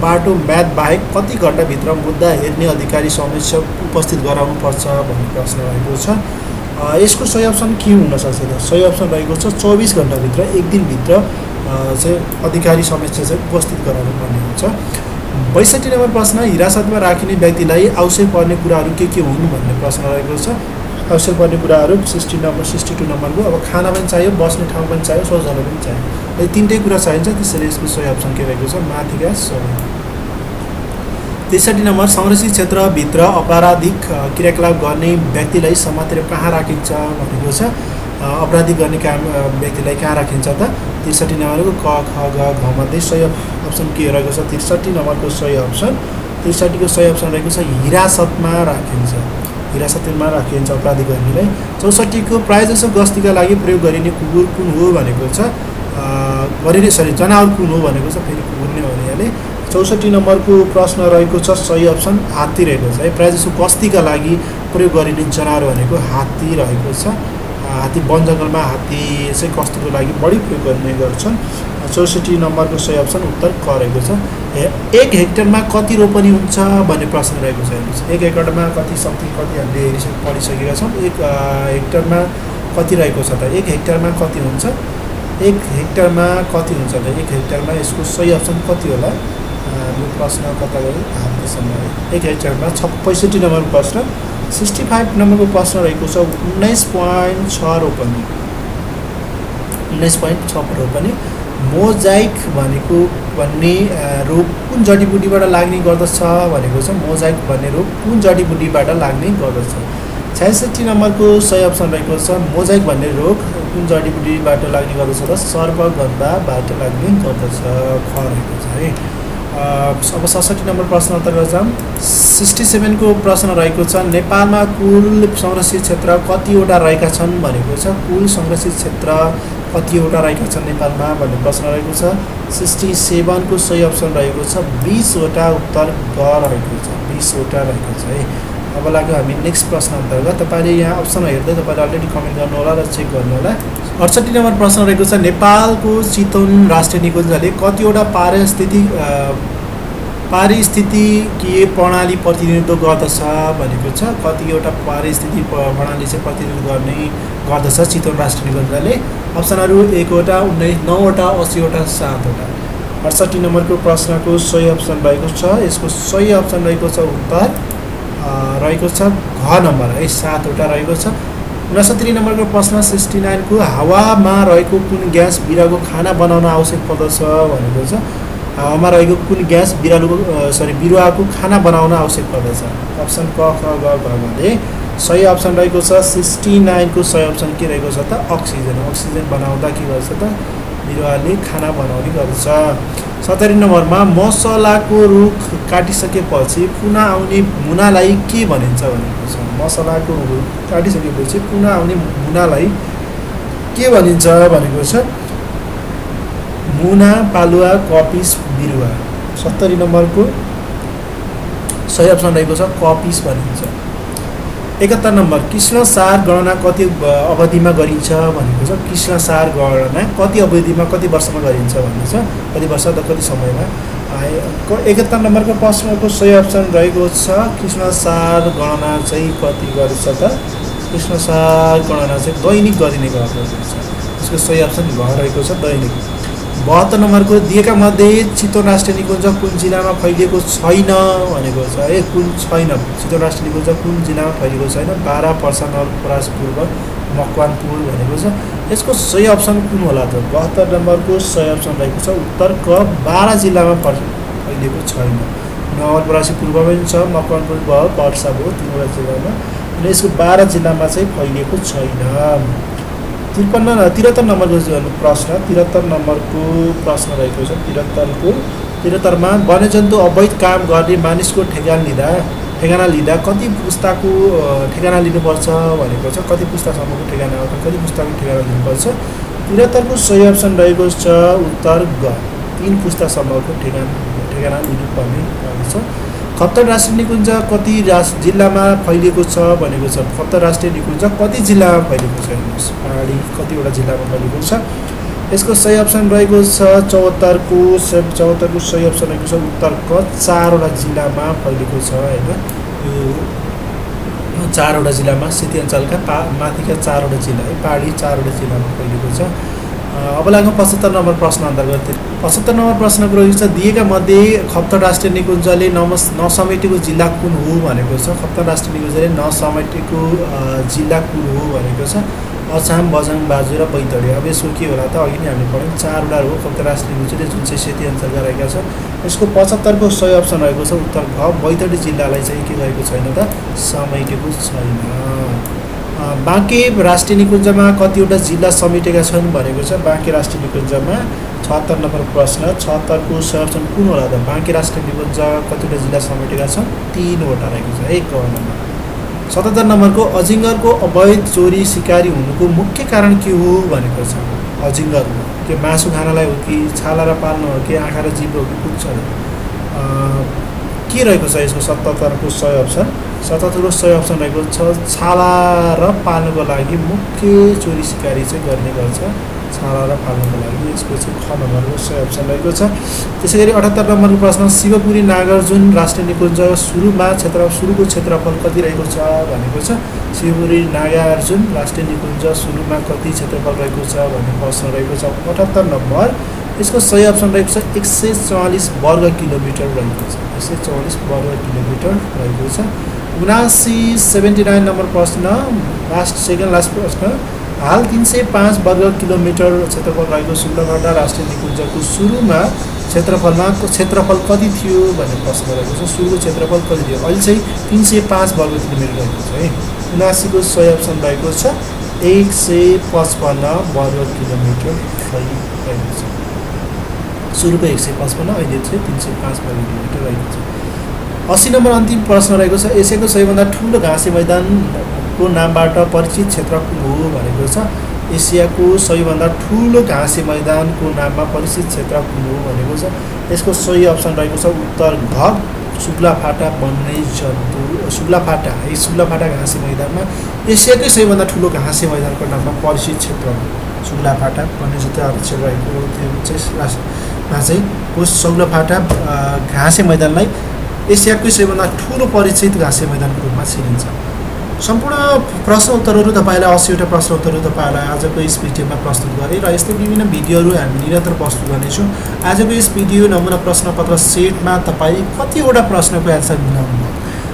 [SPEAKER 1] बाटो म्याद बाहेक कति घण्टाभित्र मुद्दा हेर्ने अधिकारी समक्ष उपस्थित गराउनुपर्छ भन्ने प्रश्न रहेको छ। यसको सही अप्सन के हुनसक्छ त। सही अप्सन रहेको छ 24 घण्टाभित्र, एक दिनभित्र चाहिँ अधिकारी समक्ष चाहिँ उपस्थित गराउनु पर्ने हुन्छ। 62 नम्बर प्रश्न हिरासतमा राखिने व्यक्तिलाई आवश्यक पर्ने कुराहरू के हुन् भन्ने प्रश्न रहेको छ। आवश्यक पर्ने कुराहरू 62 नम्बरको अब खाना पनि चाहियो, बस्ने ठाउँ पनि चाहियो, शौचालय पनि चाहियो। यो तीनटै कुरा चाहिन्छ, त्यसैले यसको सही अप्सन के रहेको छ माथिका सब। 63 नम्बर संरक्षित क्षेत्रभित्र आपराधिक क्रियाकलाप गर्ने व्यक्तिलाई समातेर कहाँ राखिन्छ भनेको छ। अपराधिक गर्ने काम व्यक्तिलाई कहाँ राखिन्छ त। 63 नम्बरको क ख ग घ मध्ये सही अप्सन के रहेको छ। 63 नम्बरको सही अप्सन 63 को सही अप्सन रहेको छ हिरासतमा राखिन्छ। हिरासतमा राखिन्छ अपराधिक कर्मीलाई। 64 को प्रायःजसो गस्तीका लागि प्रयोग गरिने कुकुर कुन हो भनेको छ। जनावर कुन हो भनेको छ, फेरि कुकुर नै भनिहालेँ। 64 नम्बरको प्रश्न रहेको छ सही अप्सन हात्ती रहेको छ है। प्रायःजसो गस्तीका लागि प्रयोग गरिने जनावर भनेको हात्ती रहेको छ। हात्ती वन जङ्गलमा हात्ती चाहिँ गस्तीको लागि बढी प्रयोग गर्ने गर्छन्। 64 नम्बरको सही अप्सन उत्तर क रहेको छ। 1 हेक्टरमा कति रोपनी हुन्छ भन्ने प्रश्न रहेको छ। 1 एकरमा कति शक्ति कति हामीले पढिसकेका छौँ। 1 हेक्टरमा कति रहेको छ त। 1 हेक्टरमा कति हुन्छ। 1 हेक्टरमा कति हुन्छ त। 1 हेक्टरमा यसको सही अप्सन कति होला। यो प्रश्न कता गयो हातसम्म। 1 हेक्टरमा 65 नम्बरको प्रश्न। 65 नम्बरको प्रश्न रहेको छ 19.6 रोपनी। 19.6 रोपनी। मोजाइक भन्ने रोग कुन जडीबुटीबाट लाग्ने गर्दछ भनेको छ। मोजाइक भन्ने रोग कुन जडीबुटीबाट लाग्ने गर्दछ। 66 नम्बरको सही अप्सन रहेको छ मोजाइक भन्ने रोग कुन जडीबुटीबाट लाग्ने गर्दछ त सर्पगन्धाबाट लाग्ने गर्दछ ख रहेको छ है। अब 67 नम्बर प्रश्न अन्तर्गत जाउँ। 67 को प्रश्न रहेको छ नेपालमा कुल संरक्षित क्षेत्र कतिवटा रहेका छन् भनेको छ। कुल संरक्षित क्षेत्र कतिवटा रहेका छन् नेपालमा भन्ने प्रश्न रहेको छ। 67 को सही अप्सन रहेको छ 20 वटा, उत्तर ग रहेको छ 20 वटा रहेको छ है। अब लाग्यो हामी नेक्स्ट प्रश्न अन्तर्गत। तपाईँले यहाँ अप्सन हेर्दै तपाईँले अलरेडी कमेन्ट गर्नु होला र चेक गर्नु होला। 68 नम्बर प्रश्न रहेको छ नेपालको चितवन राष्ट्रिय निकुञ्जले कतिवटा पारिस्थितिकीय प्रणाली प्रतिनिधित्व गर्दछ भनेको छ। कतिवटा पारिस्थितिक प्रणाली चाहिँ प्रतिनिधित्व गर्ने गर्दछ चितवन राष्ट्रिय निकुञ्जले। अप्सनहरू 1 वटा, 19, 9 वटा, 80 वटा, 7 वटा। 68 नम्बरको प्रश्नको सही अप्सन रहेको छ। यसको सही अप्सन रहेको छ उत्तर रहेको छ घ नम्बर है 7 वटा रहेको छ। 69 नम्बरको प्रश्न 69 को हावामा रहेको कुन ग्यास बिरालोको खाना बनाउन आवश्यक पर्दछ भनेको छ। हावामा रहेको कुन ग्यास बिरुवाको खाना बनाउन आवश्यक पर्दछ। अप्सन क ख ग घ भने सही अप्सन रहेको छ 69 को सही अप्सन के रहेको छ त अक्सिजन। अक्सिजन बनाउँदा के गर्छ त बिरुवाले खाना बनाउने गर्छ। 70 नम्बरमा मसलाको रुख काटिसकेपछि पुनः आउने मुनालाई के भनिन्छ भनेको छ। मसलाको रुख काटिसकेपछि पुनः आउने मुनालाई के भनिन्छ भनेको छ। मुना, पालुवा, कपिस, बिरुवा। 70 नम्बरको सही अप्सन रहेको छ कपिस भनिन्छ। 71 नम्बर कृष्णसार गणना कति अवधिमा गरिन्छ भनेको छ। कृष्णसार गणना कति अवधिमा कति वर्षमा गरिन्छ भन्ने छ। कति वर्ष त कति समयमा। 71 नम्बरको प्रश्नको सही अप्सन रहेको छ कृष्णसार गणना चाहिँ कति गरिन्छ त। कृष्णसार गणना चाहिँ दैनिक गरिने गर्दछ। यसको सही अप्सन घ रहेको छ दैनिक। 72 नम्बरको दिएका मध्ये चितवन राष्ट्रिय निकुञ्ज कुन जिल्लामा फैलिएको छैन भनेको छ है। कुन छैन चितवन राष्ट्रिय निकुञ्ज कुन जिल्लामा फैलिएको छैन। बारा, पर्सा, नवलपरासी पूर्व, मकवानपुर भनेको छ। यसको सही अप्सन कुन होला त। 72 नम्बरको सही अप्सन रहेको छ उत्तर क बारा जिल्लामा फैलिएको छैन। नवलपरासी पूर्वमा पनि छ, मकवानपुर भयो, पर्सा भयो, तीनवटा जिल्लामा। अनि यसको बारा जिल्लामा चाहिँ फैलिएको छैन। 73 नम्बरको प्रश्न 73 नम्बरको प्रश्न रहेको छ। 73मा वन्यजन्तु अवैध काम गर्ने मानिसको ठेगाना लिँदा कति पुस्ताको ठेगाना लिनुपर्छ भनेको छ। कति पुस्तासम्मको ठेगाना हो, कति पुस्ताको ठेगाना लिनुपर्छ। 73 को सही अप्सन रहेको छ उत्तर ग 3 पुस्तासम्मको ठेगाना लिनुपर्ने रहेको छ। खप्तर राष्ट्रिय निकुञ्ज कति जिल्लामा फैलिएको छ भनेको छ। खप्तर राष्ट्रिय निकुञ्ज कति जिल्लामा फैलिएको छ हेर्नुहोस्। पहाडी कतिवटा जिल्लामा फैलिएको छ। यसको सही अप्सन रहेको छ 74 को सही अप्सन रहेको छ उत्तर क 4वटा जिल्लामा फैलिएको छ हैन। यो 4वटा जिल्लामा सेती अञ्चलका माथिका 4वटा जिल्ला है पहाडी 4वटा जिल्लामा फैलिएको छ। अब लागौँ 75 नम्बर प्रश्न अन्तर्गत। 75 नम्बर प्रश्नको रहेको छ दिएका मध्ये खप्तर राष्ट्रिय निकुञ्जले नसमेटेको जिल्ला कुन हो भनेको छ। खप्तर राष्ट्रिय निकुञ्जले नसमेटेको जिल्ला कुन हो भनेको छ। अछाम, बझाङ, बाजुरा, बैतडी। अब यसको के होला त अघि नै हामीले पढ्यौँ 4वटा हो खप्तर राष्ट्रिय निकुञ्जले जुन चाहिँ सेती अञ्चलका रहेका छ। यसको 75 को सही अप्सन रहेको छ उत्तर घ बैतडी जिल्लालाई चाहिँ के रहेको छैन त समेटेको छैन। बाँके राष्ट्रिय निकुञ्जमा कतिवटा जिल्ला समेटेका छन् भनेको छ। बाँके राष्ट्रिय निकुञ्जमा 76 नम्बर प्रश्न 76 को सही अप्सन कुन होला त। बाँके राष्ट्रिय निकुञ्ज कतिवटा जिल्ला समेटेका छन् 3वटा रहेको छ 1 नम्बर। 77 नम्बरको अजिङ्गरको अवैध चोरी सिकारी हुनुको मुख्य कारण के हो भनेको छ। अजिङ्गर के मासु खानालाई हो कि छाला र पाल्नु हो कि आँखा र जिब्रो हो कि कुछ के रहेको छ। यसको 77 को सही अप्सन 77 को सही अप्सन रहेको छ छाला र पाल्नुको लागि मुख्य चोरी सिकारी चाहिँ गर्ने गर्छ। छाला र पाल्नुको लागि यसको चाहिँ ख नम्बरको सही अप्सन रहेको छ। त्यसै गरी 78 नम्बरको प्रश्न शिवपुरी नागार्जुन राष्ट्रिय निकुञ्ज सुरुको क्षेत्रफल कति रहेको छ भनेको छ। शिवपुरी नागार्जुन राष्ट्रिय निकुञ्ज सुरुमा कति क्षेत्रफल रहेको छ भन्ने प्रश्न रहेको छ। 78 नम्बर यसको सही अप्सन रहेको छ 144 वर्ग किलोमिटर रहेको छ। 144 वर्ग किलोमिटर रहेको छ। 79 नम्बर प्रश्न लास्ट प्रश्न हाल 305 वर्ग किलोमिटर क्षेत्रफल रहेको सुन्दरगढा राष्ट्रिय निकुञ्जको सुरुमा क्षेत्रफल कति थियो भन्ने प्रश्न रहेको छ। सुरुको क्षेत्रफल कति थियो अहिले चाहिँ 305 वर्ग किलोमिटर रहेको छ है। 79 को सही अप्सन रहेको छ 155 वर्ग किलोमिटर रहेको छ। सुरुको 155, अहिले चाहिँ 305 वर्ग किलोमिटर रहेको छ। 80 नम्बर अन्तिम प्रश्न रहेको छ, एसियाको सबैभन्दा ठुलो घाँसे मैदानको नामबाट परिचित क्षेत्र कुन हो भनेको छ। एसियाको सबैभन्दा ठुलो घाँसे मैदानको नाममा परिचित क्षेत्र कुन हो भनेको छ। यसको सही अप्सन रहेको छ उत्तर घ, सुब्लाफाटा वन्यजन्तु सुब्लाफाटा। है सुब्लाफाटा घाँसे मैदानमा एसियाकै सबैभन्दा ठुलो घाँसे मैदानको नाममा परिचित क्षेत्र हो सुब्लाफाटा वन्यजन्तु आरक्षण रहेको चाहिँ सुब्लाफाटा घाँसे मैदानलाई एसियाकै सबैभन्दा ठुलो परिचित घाँसे मैदानको रूपमा चिनिन्छ। सम्पूर्ण प्रश्न उत्तरहरू तपाईँलाई 80वटा प्रश्न उत्तरहरू तपाईँहरूलाई आजको यस भिडियोमा प्रस्तुत गरेँ र यस्तै विभिन्न भिडियोहरू हामी निरन्तर प्रस्तुत गर्नेछौँ। आजको यस भिडियो नमुना प्रश्नपत्र सेटमा तपाईँ कतिवटा प्रश्नको एन्सर मिलाउनुभयो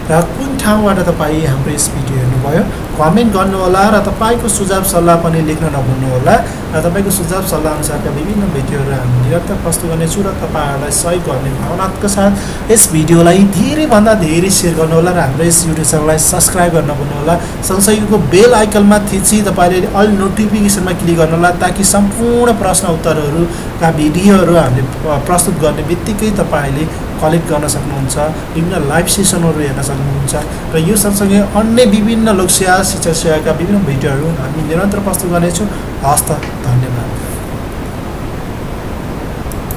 [SPEAKER 1] र कुन ठाउँबाट तपाईँ हाम्रो यस भिडियो हेर्नुभयो कमेन्ट गर्नुहोला र तपाईँको सुझाव सल्लाह पनि लेख्न नभुल्नुहोला र तपाईँको सुझाव सल्लाह अनुसारका विभिन्न भिडियोहरू हामी निरन्तर प्रस्तुत गर्नेछौँ र तपाईँहरूलाई सहयोग गर्ने भावनाका साथ यस भिडियोलाई धेरैभन्दा धेरै सेयर गर्नुहोला र हाम्रो यस युट्युब च्यानललाई सब्सक्राइब गर्न नभुल्नुहोला। सँगसँगैको बेल आइकनमा थिची तपाईँले अल नोटिफिकेसनमा क्लिक गर्नुहोला ताकि सम्पूर्ण प्रश्न उत्तरहरूका भिडियोहरू हामीले प्रस्तुत गर्ने बित्तिकै तपाईँले कलेक्ट गर्न सक्नुहुन्छ, विभिन्न लाइभ सेसनहरू हेर्न सक्नुहुन्छ र यो सँगसँगै अन्य विभिन्न लोकसेवा शिक्षा सेवाका विभिन्न भिडियोहरू हामी निरन्तर प्रस्तुत गर्नेछौँ। हस्त धन्यवाद।